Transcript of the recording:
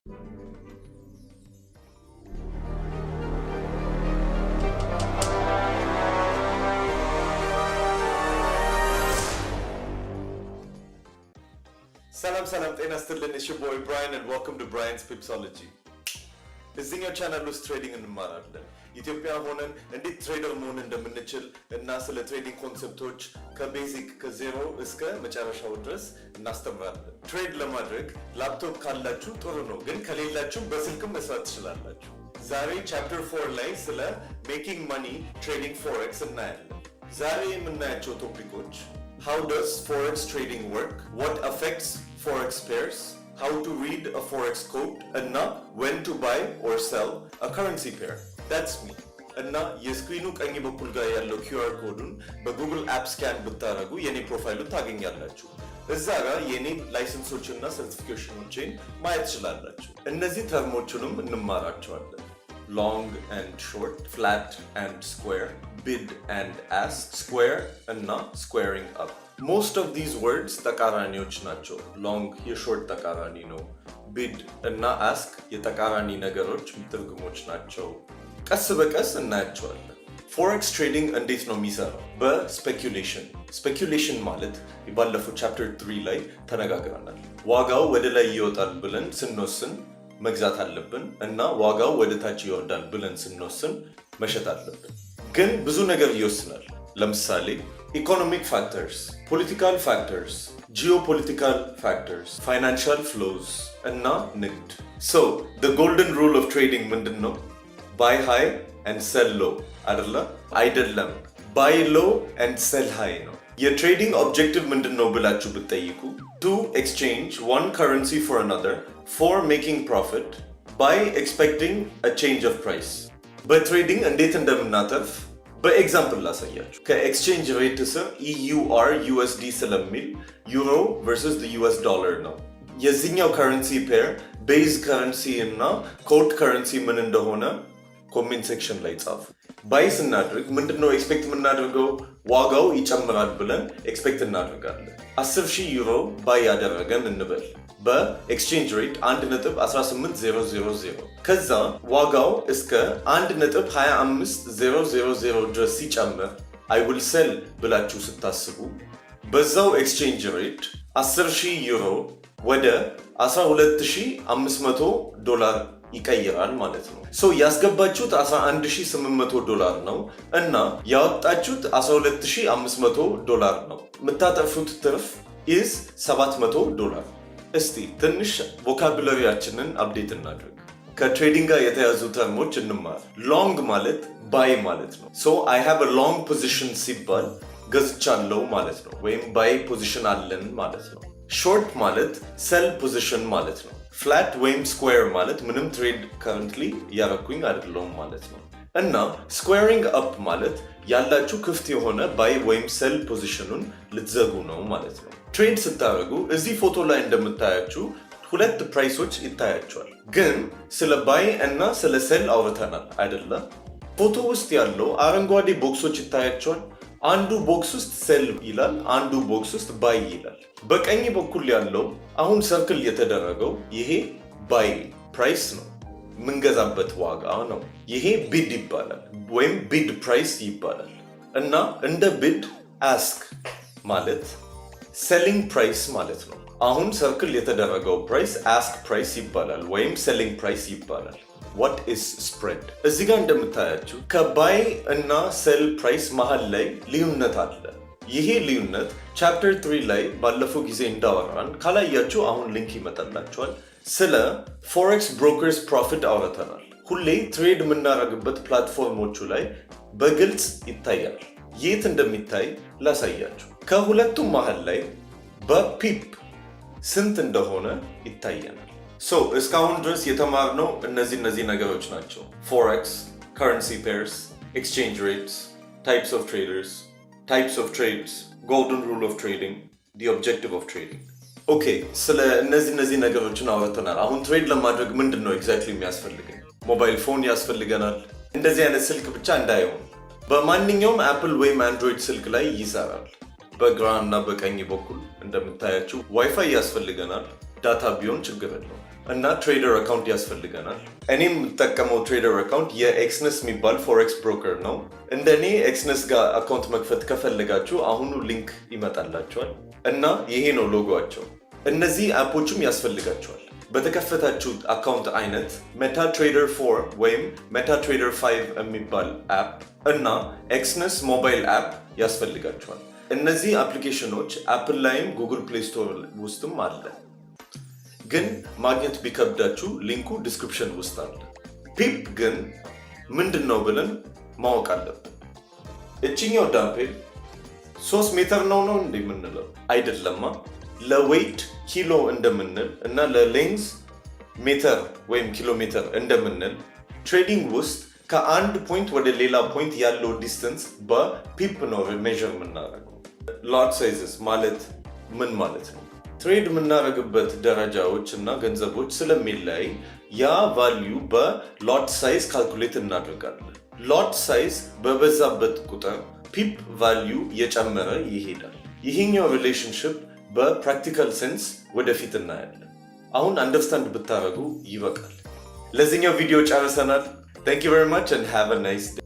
Salam ጤና ይስጥልን it's your boy Brian and welcome to Brian's Pipsology. እዚህኛው ቻናል ውስጥ ትሬዲንግ እንማራለን። ኢትዮጵያ ሆነን እንዴት ትሬደር መሆን እንደምንችል እና ስለ ትሬዲንግ ኮንሰፕቶች ከቤዚክ ከዜሮ እስከ መጨረሻው ድረስ እናስተምራለን። ትሬድ ለማድረግ ላፕቶፕ ካላችሁ ጥሩ ነው፣ ግን ከሌላችሁ በስልክም መስራት ትችላላችሁ። ዛሬ ቻፕተር 4 ላይ ስለ ሜኪንግ መኒ ትሬዲንግ ፎሬክስ እናያለን። ዛሬ የምናያቸው ቶፒኮች how does forex trading work, what affects forex pairs, how to read a forex code, and when to buy or sell a currency pair. That's me. እና የስክሪኑ ቀኝ በኩል ጋር ያለው QR ኮዱን በጉግል አፕ ስካን ብታረጉ የኔ ፕሮፋይሉን ታገኛላችሁ። እዛ ጋር የኔ ላይሰንሶችና ሰርቲፊኬሽኖችን ማየት ትችላላችሁ። እነዚህ ተርሞቹንም እንማራቸዋለን። long and short, flat and square, bid and ask, square and squaring up. Most of these words ተቃራኒዎች ናቸው። long የshort ተቃራኒ ነው። bid እና ask የተቃራኒ ነገሮች ትርጉሞች ናቸው። ቀስ በቀስ እናያቸዋለን። ፎሬክስ ትሬዲንግ እንዴት ነው የሚሰራው? በስፔኩሌሽን። ስፔኩሌሽን ማለት ባለፈው ቻፕተር 3 ላይ ተነጋግረናል። ዋጋው ወደ ላይ ይወጣል ብለን ስንወስን መግዛት አለብን እና ዋጋው ወደ ታች ይወርዳል ብለን ስንወስን መሸጥ አለብን። ግን ብዙ ነገር ይወስናል። ለምሳሌ ኢኮኖሚክ ፋክተርስ፣ ፖለቲካል ፋክተርስ፣ ጂኦፖለቲካል ፋክተርስ፣ ፋይናንሻል ፍሎውስ እና ንግድ። ሶ the golden rule of trading ምንድን ነው? buy high and sell low አይደለም buy low and sell high ነው። የትሬዲንግ ኦብጀክቲቭ ምንድን ነው ብላችሁ ብትጠይቁ to exchange one currency for another for making profit by expecting a change of price. በትሬዲንግ እንዴት እንደምናተርፍ በኤግዛምፕል ላሳያችሁ። ከኤክስቼንጅ ሬት ስር EUR USD ስለሚል ዩሮ versus the US dollar ነው። የዚህኛው ከረንሲ ፔር ቤዝ ከረንሲ እና ኮድ ከረንሲ ምን እንደሆነ ኮሜንት ሴክሽን ላይ ጻፉ። ባይ ስናደርግ ምንድነው ኤክስፔክት የምናደርገው? ዋጋው ይጨምራል ብለን ኤክስፔክት እናደርጋለን። 10,000 ዩሮ ባይ ያደረገን እንበል በኤክስቼንጅ ሬት 1.18000 ከዛ ዋጋው እስከ 1.25000 ድረስ ሲጨምር I will sell ብላችሁ ስታስቡ በዛው ኤክስቼንጅ ሬት 10,000 ዩሮ ወደ $12,500 ይቀይራል ማለት ነው። ሶ ያስገባችሁት $11,800 ነው እና ያወጣችሁት $12,500 ነው። የምታጠፉት ትርፍ is $700። እስቲ ትንሽ ቮካቡላሪያችንን አፕዴት እናድርግ። ከትሬዲንግ ጋር የተያዙ ተርሞች እንማር። ሎንግ ማለት ባይ ማለት ነው። ሶ I have a long position ሲባል ገዝቻለሁ ማለት ነው፣ ወይም ባይ ፖዚሽን አለን ማለት ነው። ሾርት ማለት ሴል ፖዚሽን ማለት ነው። ፍላት ወይም ስኩዌር ማለት ምንም ትሬድ ከረንትሊ እያረኩኝ አይደለሁም ማለት ነው። እና ስኩዌሪንግ አፕ ማለት ያላችሁ ክፍት የሆነ ባይ ወይም ሴል ፖዚሽኑን ልትዘጉ ነው ማለት ነው። ትሬድ ስታደርጉ እዚህ ፎቶ ላይ እንደምታያችሁ ሁለት ፕራይሶች ይታያቸዋል። ግን ስለ ባይ እና ስለ ሴል አውርተናል አይደለም? ፎቶ ውስጥ ያለው አረንጓዴ ቦክሶች ይታያቸዋል። አንዱ ቦክስ ውስጥ ሴል ይላል፣ አንዱ ቦክስ ውስጥ ባይ ይላል። በቀኝ በኩል ያለው አሁን ሰርክል የተደረገው ይሄ ባይ ፕራይስ ነው፣ ምንገዛበት ዋጋ ነው። ይሄ ቢድ ይባላል ወይም ቢድ ፕራይስ ይባላል። እና እንደ ቢድ አስክ ማለት ሴሊንግ ፕራይስ ማለት ነው። አሁን ሰርክል የተደረገው ፕራይስ አስክ ፕራይስ ይባላል ወይም ሴሊንግ ፕራይስ ይባላል። what is spread? እዚህ ጋር እንደምታያችሁ ከባይ እና ሴል ፕራይስ መሃል ላይ ልዩነት አለ። ይሄ ልዩነት ቻፕተር 3 ላይ ባለፈው ጊዜ እንዳወራን ካላያችሁ አሁን ሊንክ ይመጣላችኋል። ስለ ፎሬክስ ብሮከርስ ፕሮፊት አውርተናል። ሁሌ ትሬድ የምናደርግበት ፕላትፎርሞቹ ላይ በግልጽ ይታያል። የት እንደሚታይ ላሳያችሁ። ከሁለቱም መሃል ላይ በፒፕ ስንት እንደሆነ ይታየናል። ሶ እስካሁን ድረስ የተማርነው እነዚህ ነገሮች ናቸው። ፎሬክስ፣ ከረንሲ ፔርስ፣ ኤክስቼንጅ ሬትስ፣ ታይፕስ ኦፍ ትሬደርስ፣ ታይፕስ ኦፍ ትሬድስ፣ ጎልደን ሩል ኦፍ ትሬዲንግ፣ ዲ ኦብጀክቲቭ ኦፍ ትሬዲንግ። ኦኬ፣ ስለ እነዚህ ነገሮችን አውርተናል። አሁን ትሬድ ለማድረግ ምንድን ነው ኤግዛክትሊ የሚያስፈልገን? ሞባይል ፎን ያስፈልገናል። እንደዚህ አይነት ስልክ ብቻ እንዳይሆን በማንኛውም አፕል ወይም አንድሮይድ ስልክ ላይ ይሰራል። በግራ እና በቀኝ በኩል እንደምታያችሁ ዋይፋይ ያስፈልገናል። ዳታ ቢሆን ችግር የለውም። እና ትሬደር አካውንት ያስፈልገናል። እኔም የምጠቀመው ትሬደር አካውንት የኤክስነስ የሚባል ፎሬክስ ብሮከር ነው። እንደኔ ኤክስነስ ጋር አካውንት መክፈት ከፈለጋችሁ አሁኑ ሊንክ ይመጣላችኋል እና ይሄ ነው ሎጎቸው። እነዚህ አፖችም ያስፈልጋቸዋል። በተከፈታችሁት አካውንት አይነት ሜታትሬደር 4 ወይም ሜታትሬደር 5 የሚባል አፕ እና ኤክስነስ ሞባይል አፕ ያስፈልጋቸዋል። እነዚህ አፕሊኬሽኖች አፕል ላይም ጉግል ፕሌይ ስቶር ውስጥም አለ። ግን ማግኘት ቢከብዳችሁ ሊንኩ ዲስክሪፕሽን ውስጥ አለ። ፒፕ ግን ምንድን ነው ብለን ማወቅ አለብን። እችኛው ዳምፔል 3 ሜትር ነው እንደ የምንለው አይደለማ። ለዌይት ኪሎ እንደምንል እና ለሌንግዝ ሜትር ወይም ኪሎ ሜትር እንደምንል ትሬዲንግ ውስጥ ከአንድ ፖይንት ወደ ሌላ ፖይንት ያለው ዲስተንስ በፒፕ ነው ሜዥር የምናደርገው። ሎት ሳይዝስ ማለት ምን ማለት ነው? ትሬድ የምናደርግበት ደረጃዎች እና ገንዘቦች ስለሚለያይ ያ ቫልዩ በሎት ሳይዝ ካልኩሌት እናደርጋለን። ሎት ሳይዝ በበዛበት ቁጥር ፒፕ ቫልዩ እየጨመረ ይሄዳል። ይህኛው ሪሌሽንሽፕ በፕራክቲካል ሴንስ ወደፊት እናያለን። አሁን አንደርስታንድ ብታደርጉ ይበቃል። ለዚህኛው ቪዲዮ ጨርሰናል። Thank you very much and have a nice day.